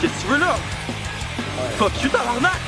Qu'est-ce que tu veux là? Fuck you, tabarnak!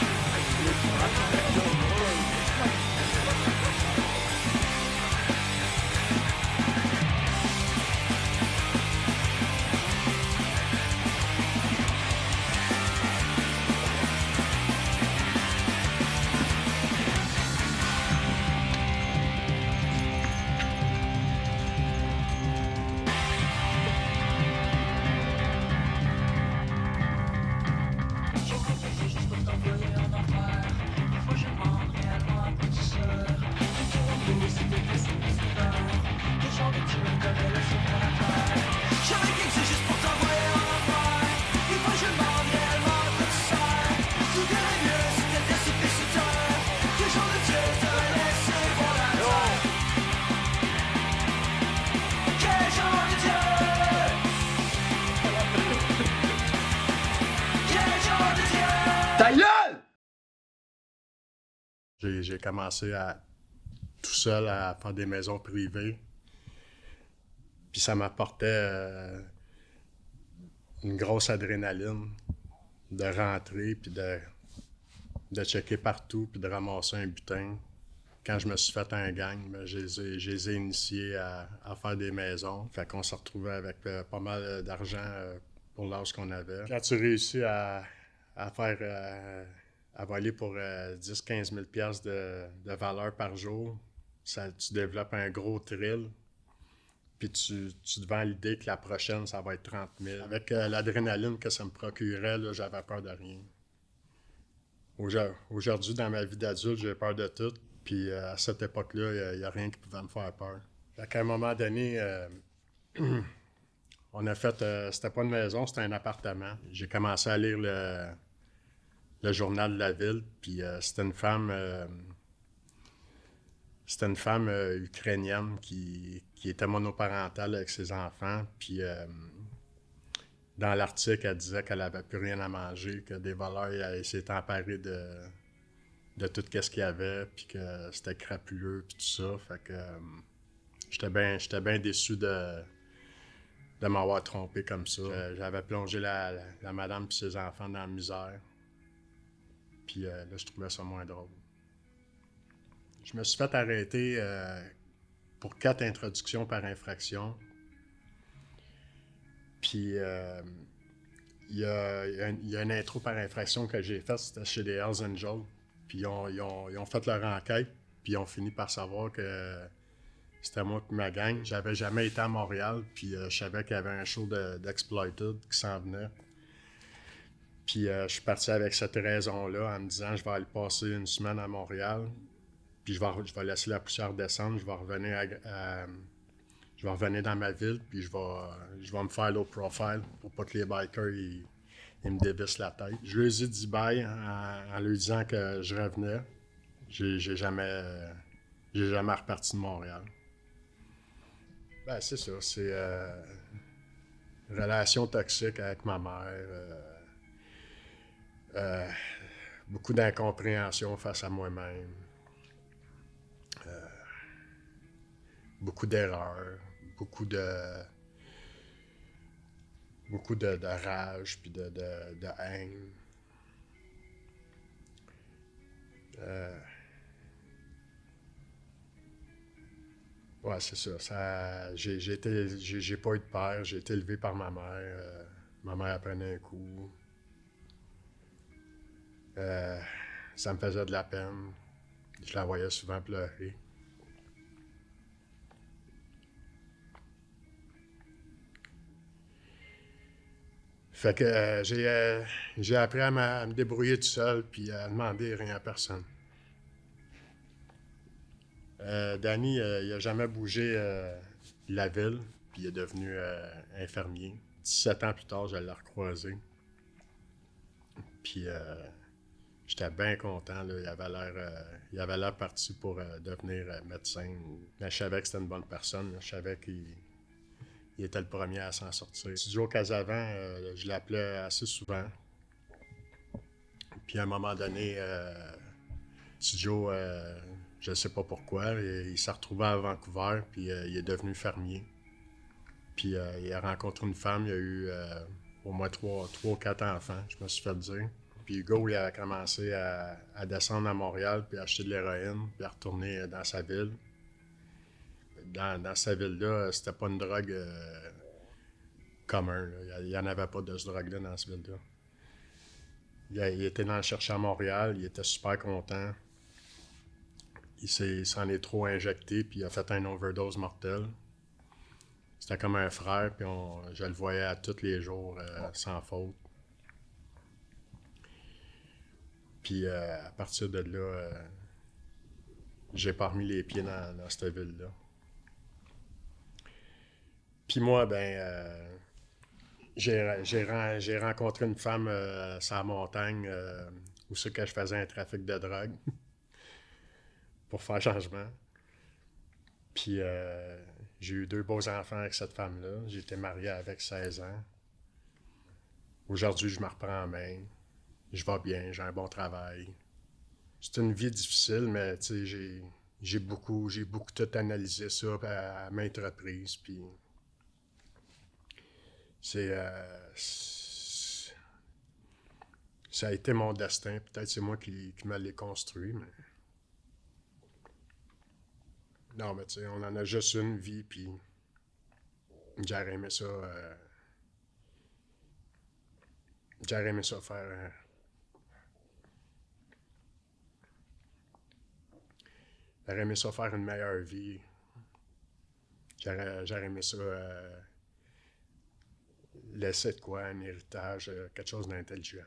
Ta gueule! J'ai commencé tout seul à faire des maisons privées. Puis ça m'apportait une grosse adrénaline de rentrer, puis de checker partout, puis de ramasser un butin. Quand je me suis fait un gang, ben, je les ai initiés à faire des maisons. Fait qu'on se retrouvait avec pas mal d'argent pour l'âge qu'on avait. Quand tu réussis à faire... à voler pour 10-15 000 piastres de valeur par jour, tu développes un gros thrill. Puis tu te vends l'idée que la prochaine, ça va être 30 000. Avec l'adrénaline que ça me procurait, là, j'avais peur de rien. Aujourd'hui, dans ma vie d'adulte, j'ai peur de tout. Puis à cette époque-là, il n'y a rien qui pouvait me faire peur. Fait qu'à un moment donné, on a fait... c'était pas une maison, c'était un appartement. J'ai commencé à lire le journal de la ville, puis c'était une femme ukrainienne qui était monoparentale avec ses enfants, puis dans l'article, elle disait qu'elle avait plus rien à manger, que des voleurs s'étaient emparés de tout ce qu'il y avait, puis que c'était crapuleux, puis tout ça, fait que j'étais bien déçu de m'avoir trompé comme ça. J'avais plongé la madame et ses enfants dans la misère. Puis là, je trouvais ça moins drôle. Je me suis fait arrêter pour 4 introductions par infraction. Puis il y a une intro par infraction que j'ai faite, c'était chez les Hells Angels. Puis ils ont fait leur enquête, puis ils ont fini par savoir que c'était moi et ma gang. J'avais jamais été à Montréal, puis je savais qu'il y avait un show d'Exploited qui s'en venait. Puis je suis parti avec cette raison-là en me disant je vais aller passer une semaine à Montréal, puis je vais laisser la poussière descendre, je vais revenir dans ma ville, puis je vais me faire low profile pour pas que les bikers ils me dévissent la tête. Je leur ai dit bye en leur disant que je revenais. J'ai jamais reparti de Montréal. Ben c'est ça, c'est relation toxique avec ma mère. Beaucoup d'incompréhension face à moi-même. Beaucoup d'erreurs, beaucoup de rage puis de haine. Ouais, c'est ça. J'ai pas eu de père, j'ai été élevé par ma mère. Ma mère apprenait un coup. Ça me faisait de la peine. Je la voyais souvent pleurer. Fait que j'ai appris à me débrouiller tout seul puis à demander rien à personne. Danny, il a jamais bougé de la ville, puis il est devenu infirmier. 17 ans plus tard, je l'ai recroisé. Puis j'étais bien content, là. Il avait l'air parti pour devenir médecin. Mais je savais que c'était une bonne personne. Là. Je savais qu'il était le premier à s'en sortir. Studio Casavant, je l'appelais assez souvent. Puis à un moment donné, Studio, je ne sais pas pourquoi, il s'est retrouvé à Vancouver, puis il est devenu fermier. Puis il a rencontré une femme, il a eu au moins 3 ou 4 enfants, je me suis fait dire. Puis Hugo, il a commencé à descendre à Montréal, puis à acheter de l'héroïne, puis à retourner dans sa ville. Dans sa ville-là, c'était pas une drogue commune. Il n'y en avait pas de ce drogue-là dans cette ville-là. Il était dans le chercher à Montréal, il était super content. Il s'en est trop injecté, puis il a fait un overdose mortel. C'était comme un frère, puis je le voyais à tous les jours, sans faute. Puis à partir de là, j'ai pas remis les pieds dans cette ville-là. Puis moi, j'ai rencontré une femme sur la montagne où c'est que je faisais un trafic de drogue pour faire changement. Puis j'ai eu 2 beaux enfants avec cette femme-là. J'ai été marié avec 16 ans. Aujourd'hui, je me reprends en main. Je vais bien, j'ai un bon travail. C'est une vie difficile, mais tu sais, j'ai beaucoup tout analysé ça à maintes reprises. Puis ça a été mon destin. Peut-être c'est moi qui me l'ai construit, mais non, mais tu sais, on en a juste une vie, puis j'aurais aimé ça. J'aurais aimé ça faire. J'aurais aimé ça faire une meilleure vie. J'aurais aimé ça laisser de quoi, un héritage, quelque chose d'intelligent.